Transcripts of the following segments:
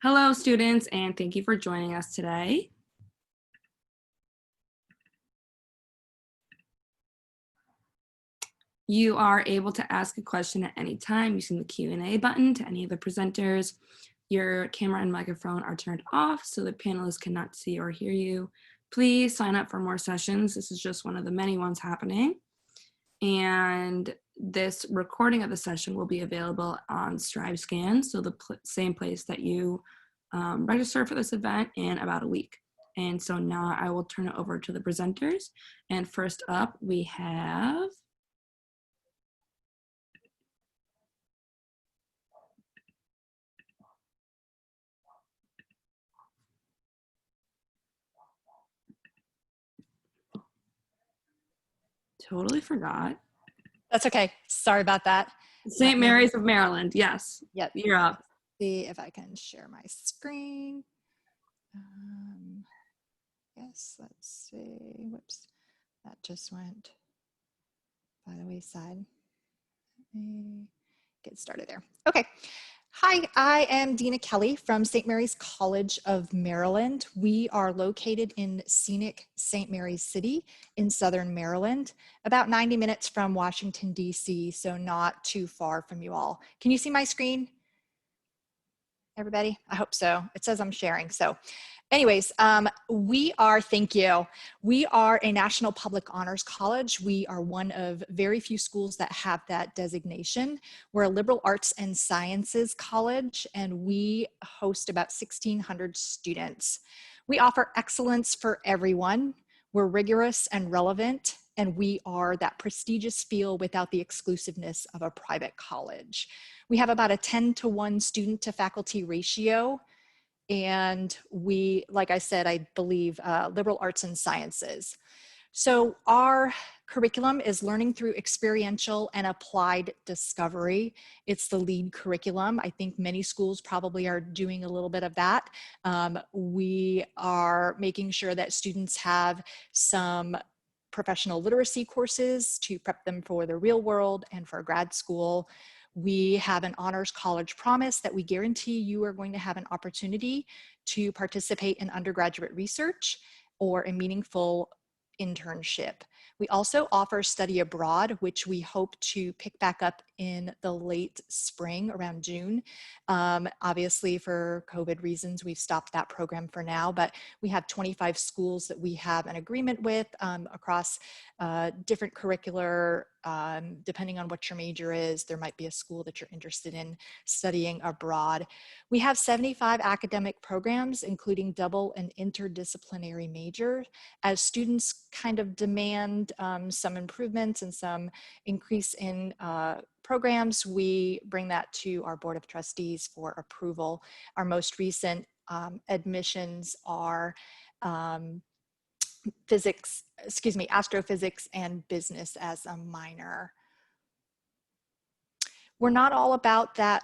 Hello, students, and thank you for joining us today. You are able to ask a question at any time using the Q&A button to any of the presenters. Your camera and microphone are turned off so the panelists cannot see or hear you. Please sign up for more sessions. This is just one of the many ones happening. And this recording of the session will be available on StriveScan, so the same place that you register for this event in about a week. And so now I will turn it over to the presenters. And first up, we have totally forgot. That's okay. Sorry about that. St. Mary's of Maryland. Yes. Yep. You're up. See if I can share my screen. Yes, let's see. Whoops. That just went by the wayside. Let me get started there. Okay. Hi, I am Dina Kelly from St. Mary's College of Maryland. We are located in scenic St. Mary's City in Southern Maryland, about 90 minutes from Washington, D.C., so not too far from you all. Can you see my screen? Everybody? I hope so. It says I'm sharing. So anyways, thank you. We are a National Public Honors College. We are one of very few schools that have that designation. We're a liberal arts and sciences college, and we host about 1,600 students. We offer excellence for everyone. We're rigorous and relevant, and we are that prestigious feel without the exclusiveness of a private college. We have about a 10-to-1 student to faculty ratio. And we, like I said, I believe liberal arts and sciences. So our curriculum is learning through experiential and applied discovery. It's the lead curriculum. I think many schools probably are doing a little bit of that. We are making sure that students have some professional literacy courses to prep them for the real world and for grad school. We have an honors college promise that we guarantee you are going to have an opportunity to participate in undergraduate research or a meaningful internship. We also offer study abroad, which we hope to pick back up in the late spring, around June. Obviously, for COVID reasons, we've stopped that program for now, but we have 25 schools that we have an agreement with across different curricular, depending on what your major is, there might be a school that you're interested in studying abroad. We have 75 academic programs, including double and interdisciplinary majors, as students kind of demand some improvements and some increase in programs. We bring that to our Board of Trustees for approval. Our most recent admissions are astrophysics and business as a minor. We're not all about that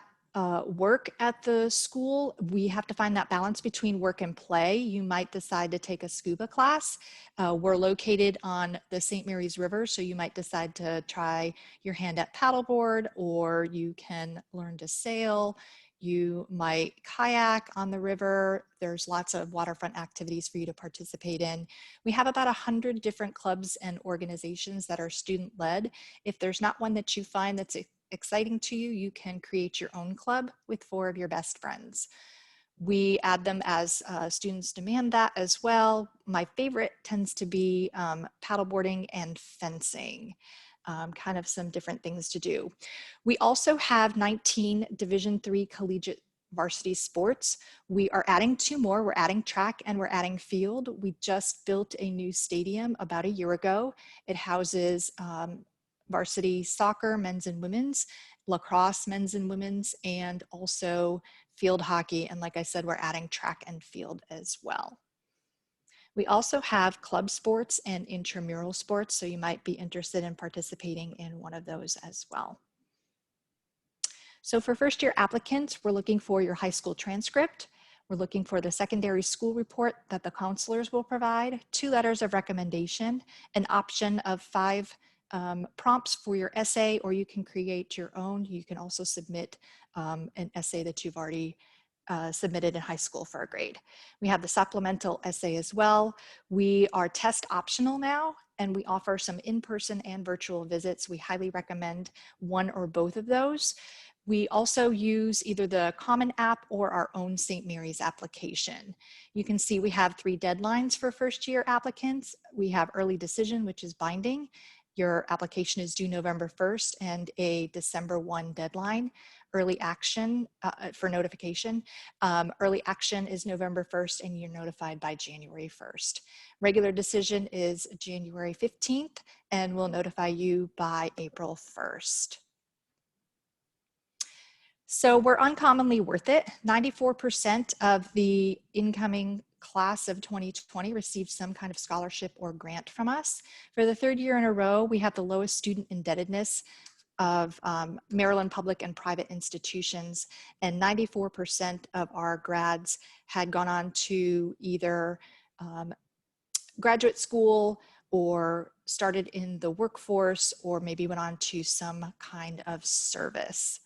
work at the school. We have to find that balance between work and play. You might decide to take a scuba class. We're located on the St. Mary's River, so you might decide to try your hand at paddleboard, or you can learn to sail. You might kayak on the river. There's lots of waterfront activities for you to participate in. We have about 100 different clubs and organizations that are student-led. If there's not one that you find that's exciting to you, you can create your own club with 4 of your best friends. We add them as students demand that as well. My favorite tends to be paddleboarding and fencing. Kind of some different things to do. We also have 19 Division III collegiate varsity sports. We are adding 2 more. We're adding track and we're adding field. We just built a new stadium about a year ago. It houses varsity soccer, men's and women's, lacrosse, men's and women's, and also field hockey. And like I said, we're adding track and field as well. We also have club sports and intramural sports, so you might be interested in participating in one of those as well. So for first year applicants, we're looking for your high school transcript. We're looking for the secondary school report that the counselors will provide, 2 letters of recommendation, an option of 5 prompts for your essay, or you can create your own. You can also submit an essay that you've already submitted in high school for a grade. We have the supplemental essay as well. We are test optional now, and we offer some in-person and virtual visits. We highly recommend one or both of those. We also use either the Common App or our own St. Mary's application. You can see we have 3 deadlines for first year applicants. We have early decision, which is binding. Your application is due November 1st, and a December 1 deadline. Early action for notification. Early action is November 1st, and you're notified by January 1st. Regular decision is January 15th, and we'll notify you by April 1st. So we're uncommonly worth it. 94% of the incoming class of 2020 received some kind of scholarship or grant from us. For the 3rd year in a row, we have the lowest student indebtedness of Maryland public and private institutions, and 94% of our grads had gone on to either graduate school or started in the workforce, or maybe went on to some kind of service.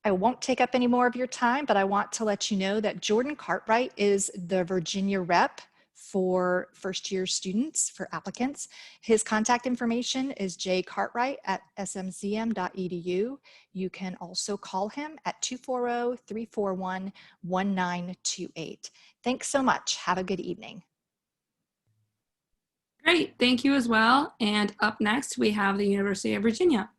I won't take up any more of your time, but I want to let you know that Jordan Cartwright is the Virginia rep for first year students, for applicants. His contact information is jcartwright@smcm.edu. You can also call him at 240-341-1928. Thanks so much. Have a good evening. Great, thank you as well. And up next, we have the University of Virginia.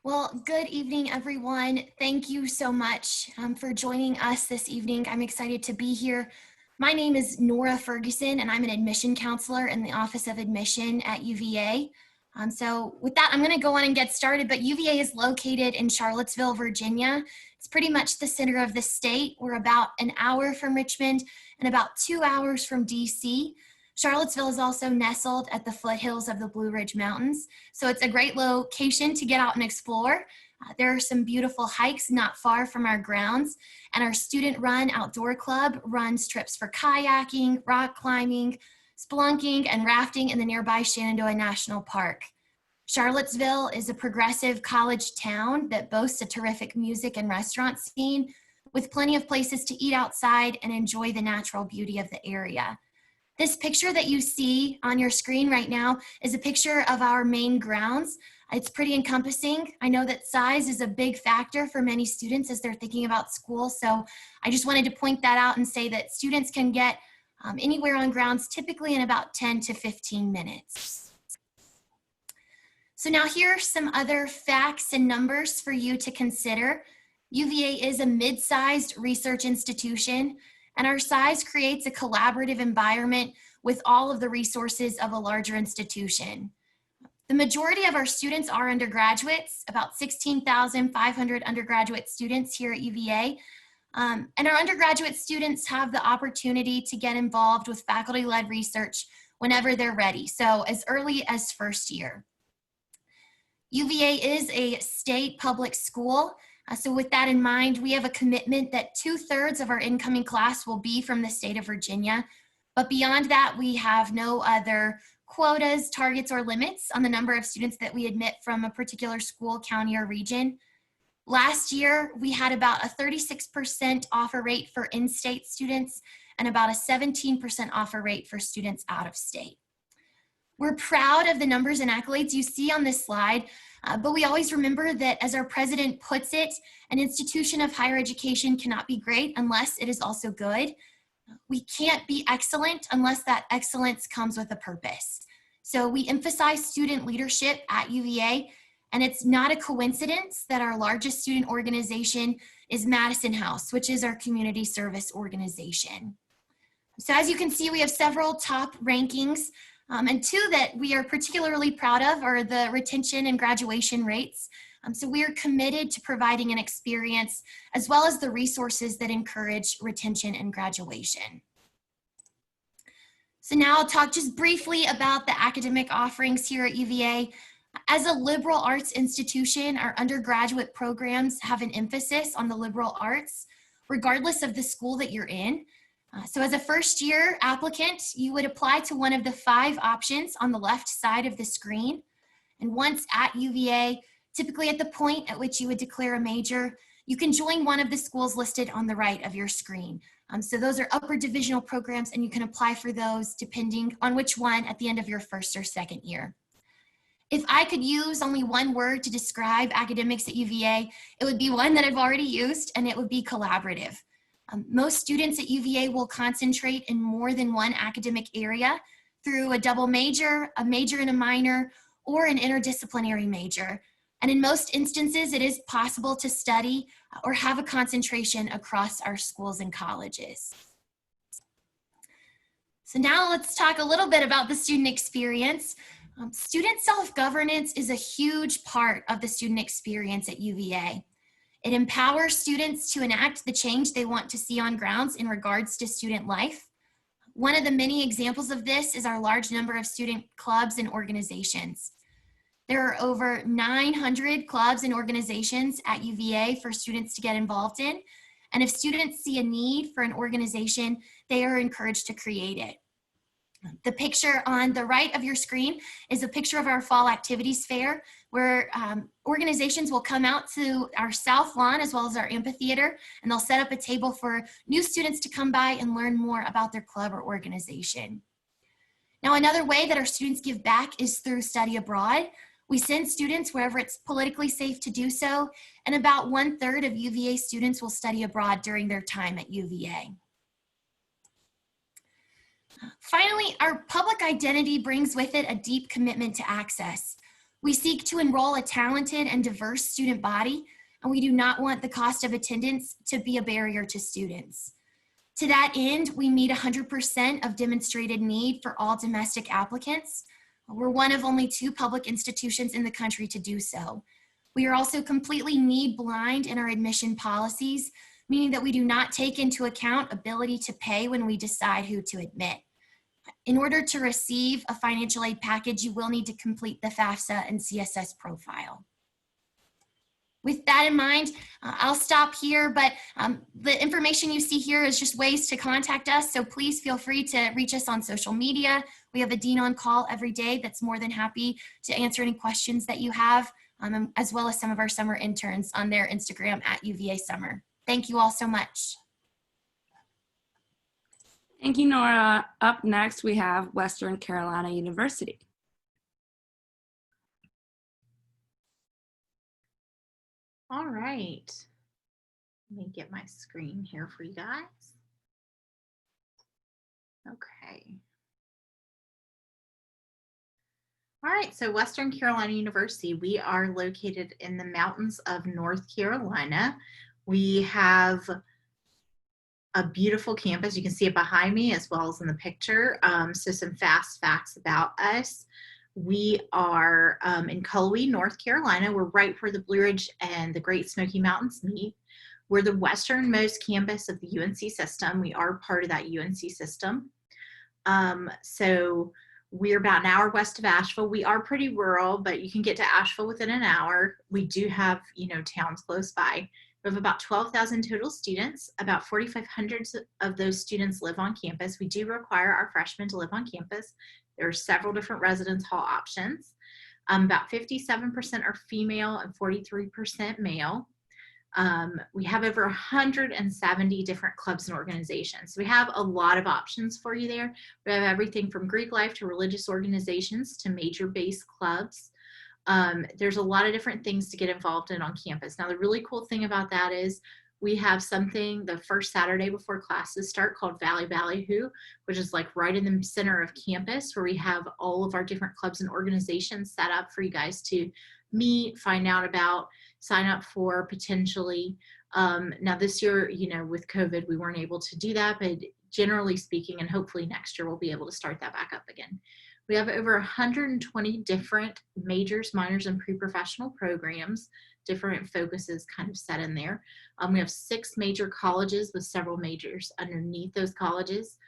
Well, good evening, everyone. Thank you so much for joining us this evening. I'm excited to be here. My name is Nora Ferguson, and I'm an admission counselor in the Office of Admission at UVA. So with that, I'm going to go on and get started, but UVA is located in Charlottesville, Virginia. It's pretty much the center of the state. We're about an hour from Richmond and about 2 hours from DC. Charlottesville is also nestled at the foothills of the Blue Ridge Mountains, so it's a great location to get out and explore. There are some beautiful hikes not far from our grounds, and our student-run outdoor club runs trips for kayaking, rock climbing, spelunking, and rafting in the nearby Shenandoah National Park. Charlottesville is a progressive college town that boasts a terrific music and restaurant scene with plenty of places to eat outside and enjoy the natural beauty of the area. This picture that you see on your screen right now is a picture of our main grounds. It's pretty encompassing. I know that size is a big factor for many students as they're thinking about school, so I just wanted to point that out and say that students can get anywhere on grounds typically in about 10 to 15 minutes. So now here are some other facts and numbers for you to consider. UVA is a mid-sized research institution, and our size creates a collaborative environment with all of the resources of a larger institution. The majority of our students are undergraduates, about 16,500 undergraduate students here at UVA. And our undergraduate students have the opportunity to get involved with faculty-led research whenever they're ready, so as early as first year. UVA is a state public school. So with that in mind, we have a commitment that 2/3 of our incoming class will be from the state of Virginia. But beyond that, we have no other quotas, targets, or limits on the number of students that we admit from a particular school, county, or region. Last year, we had about a 36% offer rate for in-state students and about a 17% offer rate for students out of state. We're proud of the numbers and accolades you see on this slide, but we always remember that, as our president puts it, an institution of higher education cannot be great unless it is also good. We can't be excellent unless that excellence comes with a purpose. So we emphasize student leadership at UVA, and it's not a coincidence that our largest student organization is Madison House, which is our community service organization. So as you can see, we have several top rankings. And 2 that we are particularly proud of are the retention and graduation rates. So we are committed to providing an experience as well as the resources that encourage retention and graduation. So now I'll talk just briefly about the academic offerings here at UVA. As a liberal arts institution, our undergraduate programs have an emphasis on the liberal arts, regardless of the school that you're in. So as a first-year applicant, you would apply to one of the 5 options on the left side of the screen. And once at UVA, typically at the point at which you would declare a major, you can join one of the schools listed on the right of your screen. So those are upper divisional programs, and you can apply for those depending on which one at the end of your first or second year. If I could use only one word to describe academics at UVA, it would be one that I've already used, and it would be collaborative. Most students at UVA will concentrate in more than one academic area through a double major, a major and a minor, or an interdisciplinary major. And in most instances, it is possible to study or have a concentration across our schools and colleges. So now let's talk a little bit about the student experience. Student self-governance is a huge part of the student experience at UVA. It empowers students to enact the change they want to see on grounds in regards to student life. One of the many examples of this is our large number of student clubs and organizations. There are over 900 clubs and organizations at UVA for students to get involved in. And if students see a need for an organization, they are encouraged to create it. The picture on the right of your screen is a picture of our fall activities fair, where organizations will come out to our south lawn as well as our amphitheater, and they'll set up a table for new students to come by and learn more about their club or organization. Now, another way that our students give back is through study abroad. We send students wherever it's politically safe to do so, and about 1/3 of UVA students will study abroad during their time at UVA. Finally, our public identity brings with it a deep commitment to access. We seek to enroll a talented and diverse student body, and we do not want the cost of attendance to be a barrier to students. To that end, we meet 100% of demonstrated need for all domestic applicants. We're one of only 2 public institutions in the country to do so. We are also completely need blind in our admission policies, meaning that we do not take into account ability to pay when we decide who to admit. In order to receive a financial aid package, you will need to complete the FAFSA and CSS profile. With that in mind, I'll stop here, but the information you see here is just ways to contact us, so please feel free to reach us on social media. We have a dean on call every day that's more than happy to answer any questions that you have, as well as some of our summer interns on their Instagram at UVA Summer. Thank you all so much. Thank you, Nora. Up next, we have Western Carolina University. All right. Let me get my screen here for you guys. Okay. All right, so Western Carolina University, we are located in the mountains of North Carolina. We have a beautiful campus. You can see it behind me as well as in the picture. So some fast facts about us. We are in Cullowhee, North Carolina. We're right where the Blue Ridge and the Great Smoky Mountains meet. We're the westernmost campus of the UNC system. We are part of that UNC system. So we're about an hour west of Asheville. We are pretty rural, but you can get to Asheville within an hour. We do have, towns close by. We have about 12,000 total students. About 4,500 of those students live on campus. We do require our freshmen to live on campus. There are several different residence hall options. About 57% are female and 43% male. We have over 170 different clubs and organizations. We have a lot of options for you there. We have everything from Greek life to religious organizations to major-based clubs. There's a lot of different things to get involved in on campus. Now, the really cool thing about that is we have something the first Saturday before classes start called Valley Ballyhoo, which is like right in the center of campus, where we have all of our different clubs and organizations set up for you guys to meet, find out about, sign up for potentially. Now this year, with COVID, we weren't able to do that, but generally speaking, and hopefully next year, we'll be able to start that back up again. We have over 120 different majors, minors, and pre-professional programs, different focuses kind of set in there. We have 6 major colleges with several majors underneath those colleges.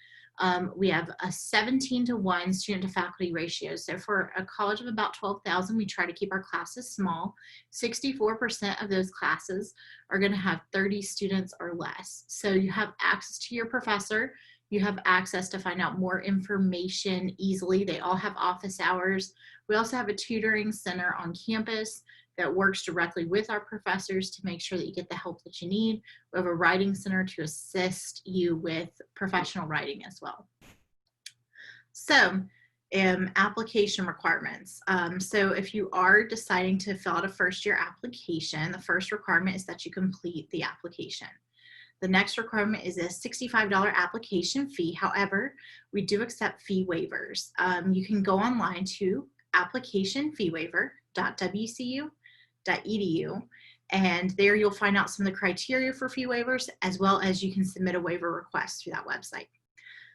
We have a 17-to-1 student to faculty ratio. So for a college of about 12,000, we try to keep our classes small. 64% of those classes are going to have 30 students or less. So you have access to your professor. You have access to find out more information easily. They all have office hours. We also have a tutoring center on campus that works directly with our professors to make sure that you get the help that you need. We have a writing center to assist you with professional writing as well. So, application requirements. So if you are deciding to fill out a first-year application, the first requirement is that you complete the application. The next requirement is a $65 application fee. However, we do accept fee waivers. You can go online to applicationfeewaiver.wcu.edu, and there you'll find out some of the criteria for fee waivers, as well as you can submit a waiver request through that website.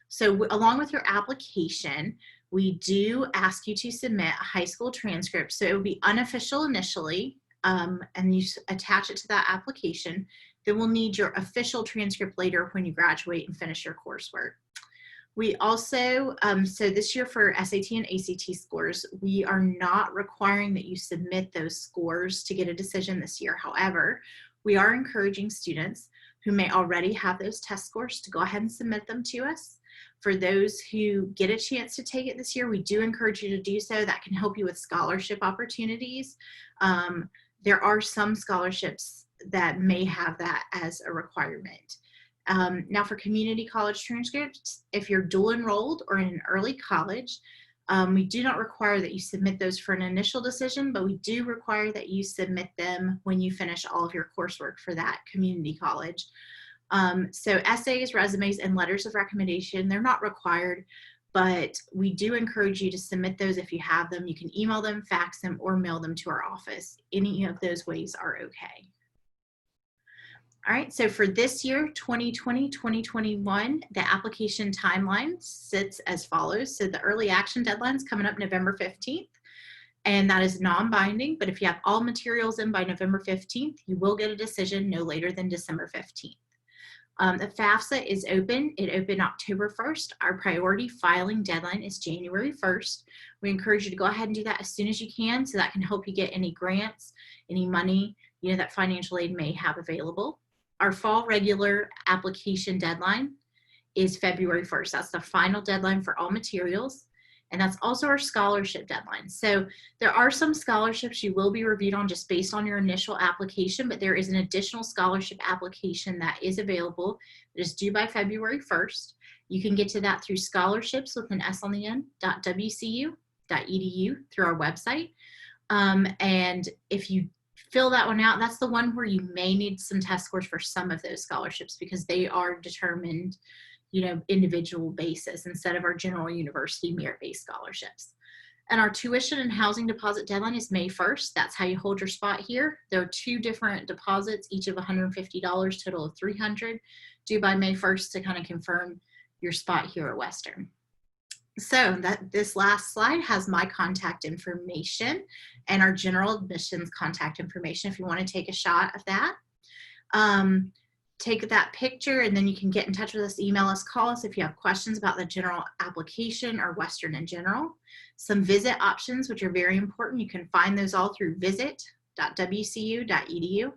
So along with your application, we do ask you to submit a high school transcript. So it will be unofficial initially, and you attach it to that application. Then we'll need your official transcript later when you graduate and finish your coursework. We also, so this year for SAT and ACT scores, we are not requiring that you submit those scores to get a decision this year. However, we are encouraging students who may already have those test scores to go ahead and submit them to us. For those who get a chance to take it this year, we do encourage you to do so. That can help you with scholarship opportunities. There are some scholarships that may have that as a requirement. Now for community college transcripts, if you're dual enrolled or in an early college, we do not require that you submit those for an initial decision, but we do require that you submit them when you finish all of your coursework for that community college. So essays, resumes, and letters of recommendation, they're not required, but we do encourage you to submit those if you have them. You can email them, fax them, or mail them to our office. Any of those ways are okay. All right, so for this year, 2020-2021, the application timeline sits as follows. So the early action deadline is coming up November 15th, and that is non-binding, but if you have all materials in by November 15th, you will get a decision no later than December 15th. The FAFSA is open. It opened October 1st. Our priority filing deadline is January 1st. We encourage you to go ahead and do that as soon as you can, so that can help you get any grants, any money, you know, that financial aid may have available. Our fall regular application deadline is February 1st. That's the final deadline for all materials. And that's also our scholarship deadline. So there are some scholarships you will be reviewed on just based on your initial application, but there is an additional scholarship application that is available that is due by February 1st. You can get to that through scholarships with an S on the end, .wcu.edu through our website. And if you fill that one out, that's the one where you may need some test scores for some of those scholarships because they are determined, you know, individual basis instead of our general university merit-based scholarships. And our tuition and housing deposit deadline is May 1st. That's how you hold your spot here. There are 2 different deposits, each of $150, total of $300, due by May 1st to kind of confirm your spot here at Western. So this last slide has my contact information and our general admissions contact information if you want to take a shot of that. Take that picture and then you can get in touch with us, email us, call us if you have questions about the general application or Western in general. Some visit options, which are very important. You can find those all through visit.wcu.edu.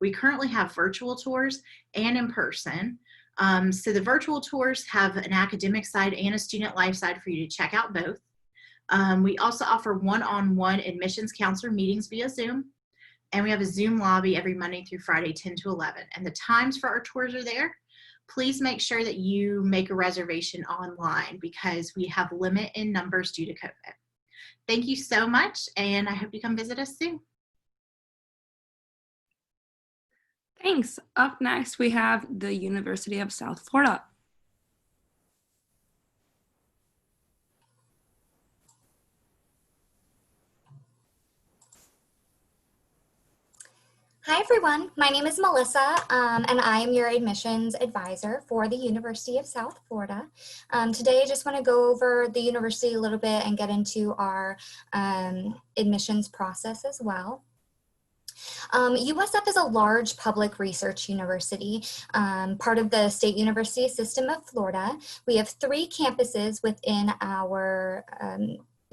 We currently have virtual tours and in person. So the virtual tours have an academic side and a student life side for you to check out both. We also offer one-on-one admissions counselor meetings via Zoom. And we have a Zoom lobby every Monday through Friday, 10 to 11. And the times for our tours are there. Please make sure that you make a reservation online because we have limit in numbers due to COVID. Thank you so much, and I hope you come visit us soon. Thanks. Up next, we have the University of South Florida. Hi everyone, my name is Melissa and I am your admissions advisor for the University of South Florida. Today I just want to go over the university a little bit and get into our admissions process as well. USF is a large public research university, part of the State University System of Florida. We have 3 campuses within our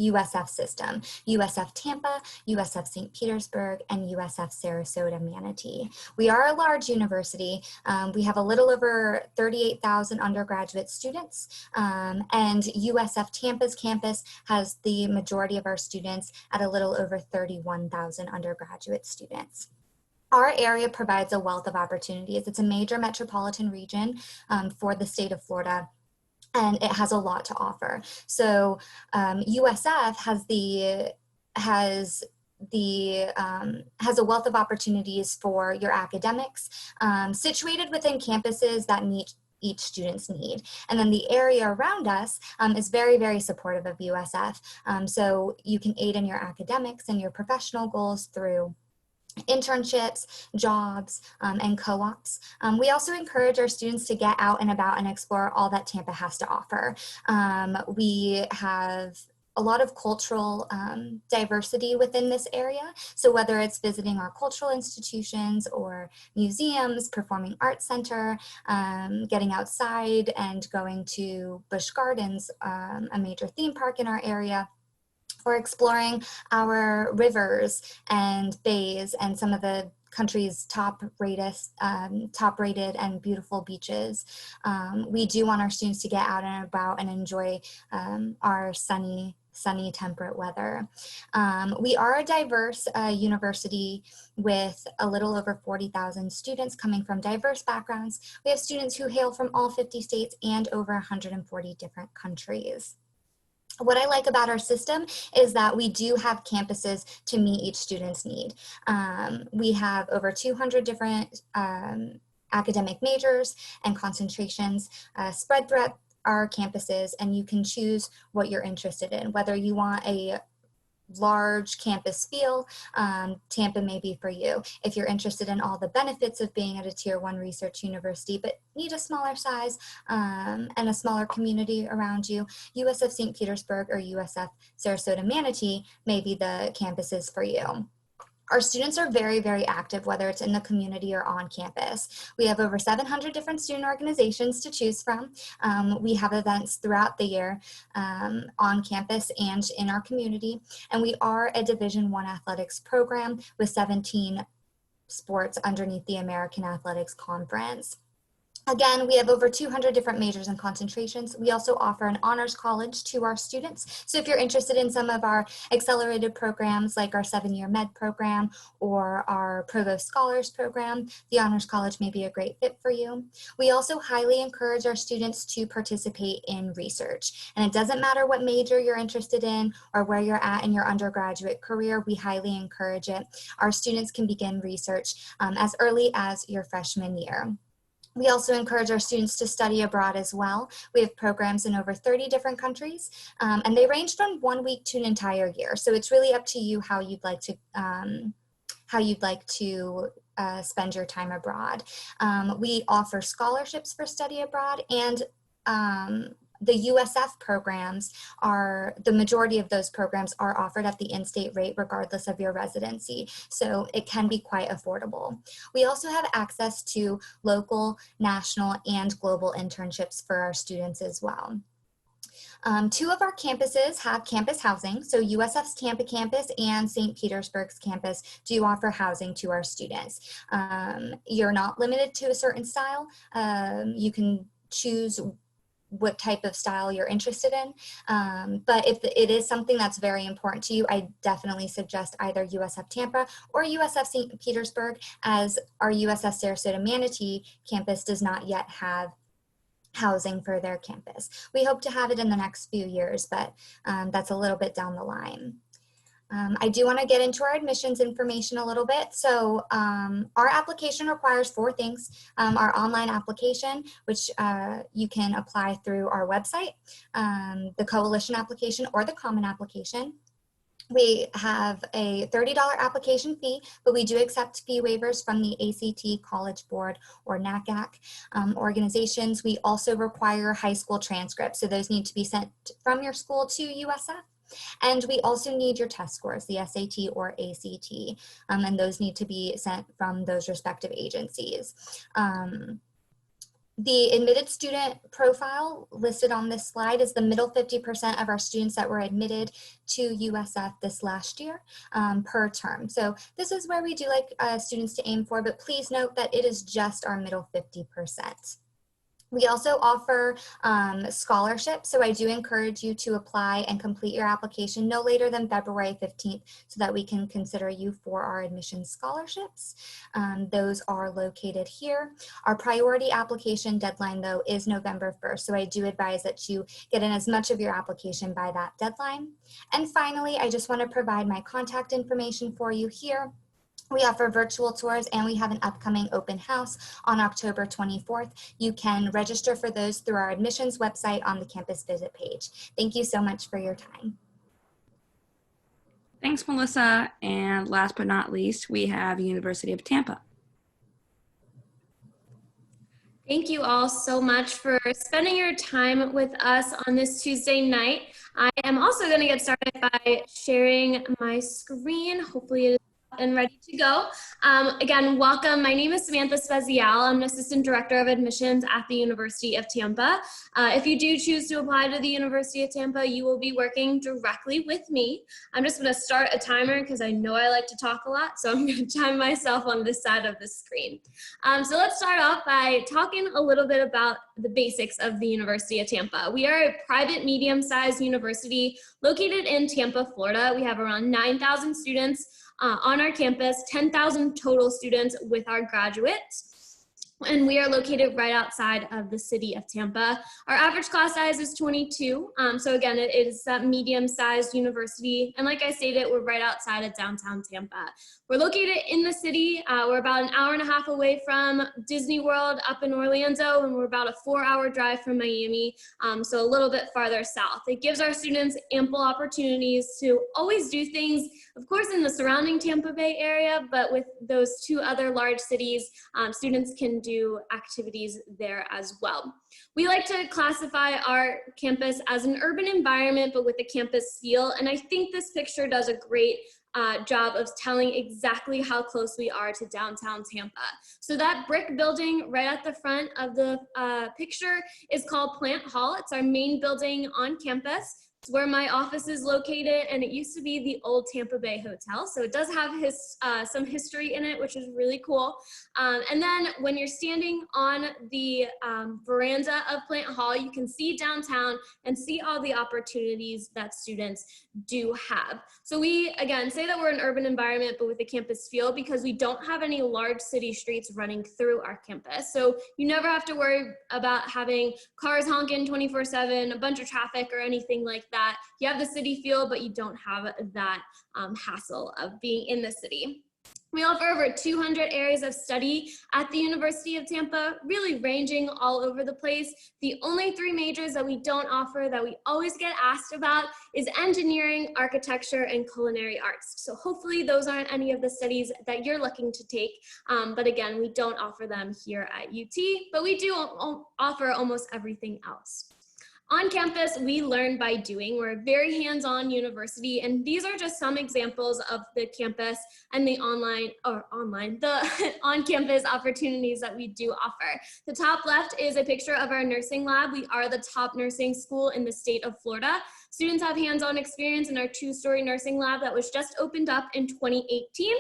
USF system: USF Tampa, USF St. Petersburg, and USF Sarasota Manatee. We are a large university. We have a little over 38,000 undergraduate students, and USF Tampa's campus has the majority of our students at a little over 31,000 undergraduate students. Our area provides a wealth of opportunities. It's a major metropolitan region for the state of Florida, and it has a lot to offer. So USF has a wealth of opportunities for your academics, situated within campuses that meet each student's need. And then the area around us is very, very supportive of USF. So you can aid in your academics and your professional goals through internships, jobs, and co-ops. We also encourage our students to get out and about and explore all that Tampa has to offer. We have a lot of cultural diversity within this area. So whether it's visiting our cultural institutions or museums, Performing Arts Center, getting outside and going to Busch Gardens, a major theme park in our area, or exploring our rivers and bays and some of the country's top-rated and beautiful beaches. We do want our students to get out and about and enjoy our sunny, temperate weather. We are a diverse university with a little over 40,000 students coming from diverse backgrounds. We have students who hail from all 50 states and over 140 different countries. What I like about our system is that we do have campuses to meet each student's need. We have over 200 different academic majors and concentrations spread throughout our campuses, and you can choose what you're interested in. Whether you want a large campus feel, Tampa may be for you. If you're interested in all the benefits of being at a Tier 1 research university but need a smaller size and a smaller community around you, USF St. Petersburg or USF Sarasota Manatee may be the campuses for you. Our students are very, very active, whether it's in the community or on campus. We have over 700 different student organizations to choose from. We have events throughout the year on campus and in our community. And we are a Division I athletics program with 17 sports underneath the American Athletics Conference. Again, we have over 200 different majors and concentrations. We also offer an honors college to our students. So if you're interested in some of our accelerated programs like our 7-year med program or our Provost Scholars program, the honors college may be a great fit for you. We also highly encourage our students to participate in research. And it doesn't matter what major you're interested in or where you're at in your undergraduate career, we highly encourage it. Our students can begin research as early as your freshman year. We also encourage our students to study abroad as well. We have programs in over 30 different countries, and they range from 1 week to an entire year. So it's really up to you how you'd like to spend your time abroad. We offer scholarships for study abroad, and the USF programs the majority of those programs are offered at the in-state rate regardless of your residency. So it can be quite affordable. We also have access to local, national, and global internships for our students as well. 2 of our campuses have campus housing. So USF's Tampa campus and St. Petersburg's campus do offer housing to our students. You're not limited to a certain style. You can choose what type of style you're interested in. But if it is something that's very important to you, I definitely suggest either USF Tampa or USF St. Petersburg, as our USF Sarasota Manatee campus does not yet have housing for their campus. We hope to have it in the next few years, but that's a little bit down the line. I do want to get into our admissions information a little bit. So our application requires 4 things. Our online application, which you can apply through our website, the coalition application or the common application. We have a $30 application fee, but we do accept fee waivers from the ACT, College Board, or NACAC organizations. We also require high school transcripts, so those need to be sent from your school to USF. And we also need your test scores, the SAT or ACT, and those need to be sent from those respective agencies. The admitted student profile listed on this slide is the middle 50% of our students that were admitted to USF this last year per term. So this is where we do like students to aim for, but please note that it is just our middle 50%. We also offer scholarships, so I do encourage you to apply and complete your application no later than February 15th so that we can consider you for our admissions scholarships. Those are located here. Our priority application deadline, though, is November 1st, so I do advise that you get in as much of your application by that deadline. And finally, I just want to provide my contact information for you here. We offer virtual tours and we have an upcoming open house on October 24th. You can register for those through our admissions website on the campus visit page. Thank you so much for your time. Thanks, Melissa. And last but not least, we have University of Tampa. Thank you all so much for spending your time with us on this Tuesday night. I am also going to get started by sharing my screen. Hopefully it is up and ready to go. Again, welcome. My name is Samantha Spezial. I'm an Assistant Director of Admissions at the University of Tampa. If you do choose to apply to the University of Tampa, you will be working directly with me. I'm just going to start a timer because I know I like to talk a lot, so I'm going to time myself on this side of the screen. So let's start off by talking a little bit about the basics of the University of Tampa. We are a private medium-sized university located in Tampa, Florida. We have around 9,000 students on our campus, 10,000 total students with our graduates. And we are located right outside of the city of Tampa. Our average class size is 22. So again, it is a medium-sized university. And like I stated, we're right outside of downtown Tampa. We're located in the city. We're about an hour and a half away from Disney World up in Orlando, and we're about a 4-hour drive from Miami, so a little bit farther south. It gives our students ample opportunities to always do things, of course, in the surrounding Tampa Bay area, but with those 2 other large cities, students can do activities there as well. We like to classify our campus as an urban environment, but with a campus feel, and I think this picture does a great job of telling exactly how close we are to downtown Tampa. So that brick building right at the front of the picture is called Plant Hall. It's our main building on campus. It's where my office is located, and it used to be the old Tampa Bay Hotel. So it does have some history in it, which is really cool. And then when you're standing on the veranda of Plant Hall, you can see downtown and see all the opportunities that students do have. So we, again, say that we're an urban environment, but with a campus feel, because we don't have any large city streets running through our campus. So you never have to worry about having cars honking 24/7, a bunch of traffic or anything like that. You have the city feel, but you don't have that hassle of being in the city. We offer over 200 areas of study at the University of Tampa, really ranging all over the place. The only 3 majors that we don't offer that we always get asked about is engineering, architecture, and culinary arts. So hopefully those aren't any of the studies that you're looking to take. But again, we don't offer them here at UT, but we do offer almost everything else. On campus, we learn by doing. We're a very hands-on university, and these are just some examples of the campus and the on-campus opportunities that we do offer. The top left is a picture of our nursing lab. We are the top nursing school in the state of Florida. Students have hands-on experience in our 2-story nursing lab that was just opened up in 2018.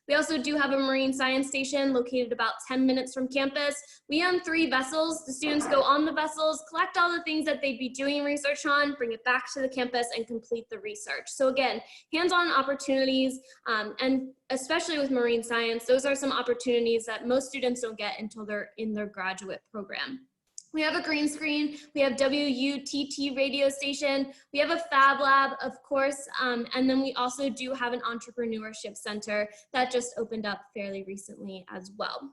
We also do have a marine science station located about 10 minutes from campus. We own 3 vessels. The students go on the vessels, collect all the things that they'd be doing research on, bring it back to the campus, and complete the research. So again, hands-on opportunities, and especially with marine science, those are some opportunities that most students don't get until they're in their graduate program. We have a green screen, we have WUTT radio station, we have a fab lab, of course, and then we also do have an entrepreneurship center that just opened up fairly recently as well.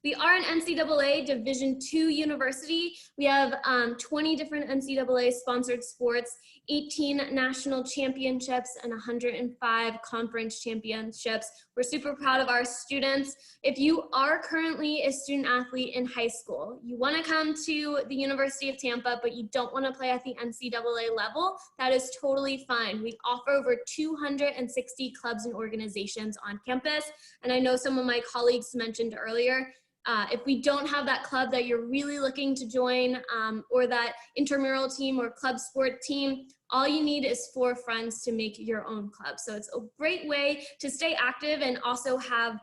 We are an NCAA Division II university. We have 20 different NCAA sponsored sports, 18 national championships, and 105 conference championships. We're super proud of our students. If you are currently a student athlete in high school, you want to come to the University of Tampa, but you don't want to play at the NCAA level, that is totally fine. We offer over 260 clubs and organizations on campus. And I know some of my colleagues mentioned earlier, If we don't have that club that you're really looking to join, or that intramural team or club sport team, all you need is 4 friends to make your own club. So it's a great way to stay active and also have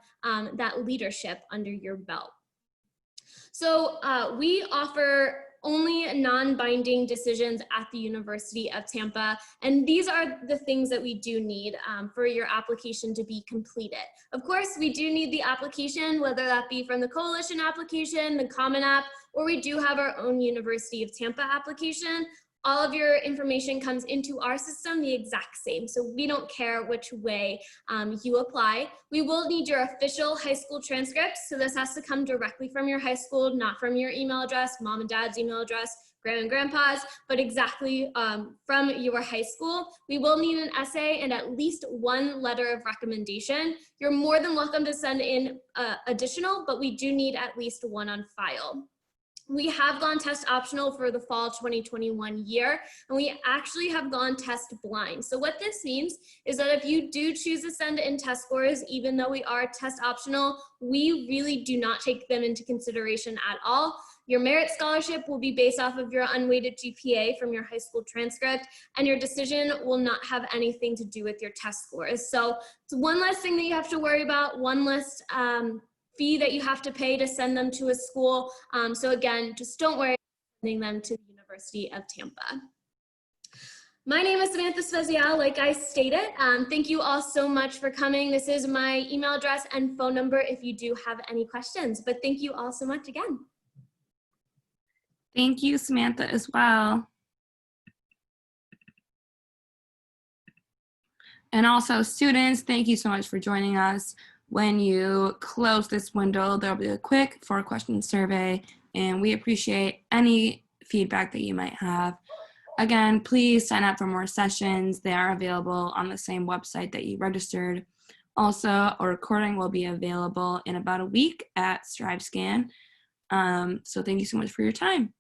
that leadership under your belt. So we offer only non-binding decisions at the University of Tampa, and these are the things that we do need for your application to be completed. Of course, we do need the application, whether that be from the Coalition application, the Common App, or we do have our own University of Tampa application. All of your information comes into our system the exact same, so we don't care which way you apply. We will need your official high school transcripts, so this has to come directly from your high school, not from your email address, mom and dad's email address, grandma and grandpa's, but exactly from your high school. We will need an essay and at least 1 letter of recommendation. You're more than welcome to send in additional, but we do need at least 1 on file. We have gone test optional for the fall 2021 year, and we actually have gone test blind. So what this means is that if you do choose to send in test scores, even though we are test optional, we really do not take them into consideration at all. Your merit scholarship will be based off of your unweighted GPA from your high school transcript, and your decision will not have anything to do with your test scores. So it's one less thing that you have to worry about, one less fee that you have to pay to send them to a school. So again, just don't worry about sending them to the University of Tampa. My name is Samantha Spezial, like I stated. Thank you all so much for coming. This is my email address and phone number if you do have any questions, but thank you all so much again. Thank you, Samantha, as well. And also, students, thank you so much for joining us. When you close this window, there'll be a quick 4-question survey, and we appreciate any feedback that you might have. Again, please sign up for more sessions. They are available on the same website that you registered. Also, a recording will be available in about a week at StriveScan. So thank you so much for your time.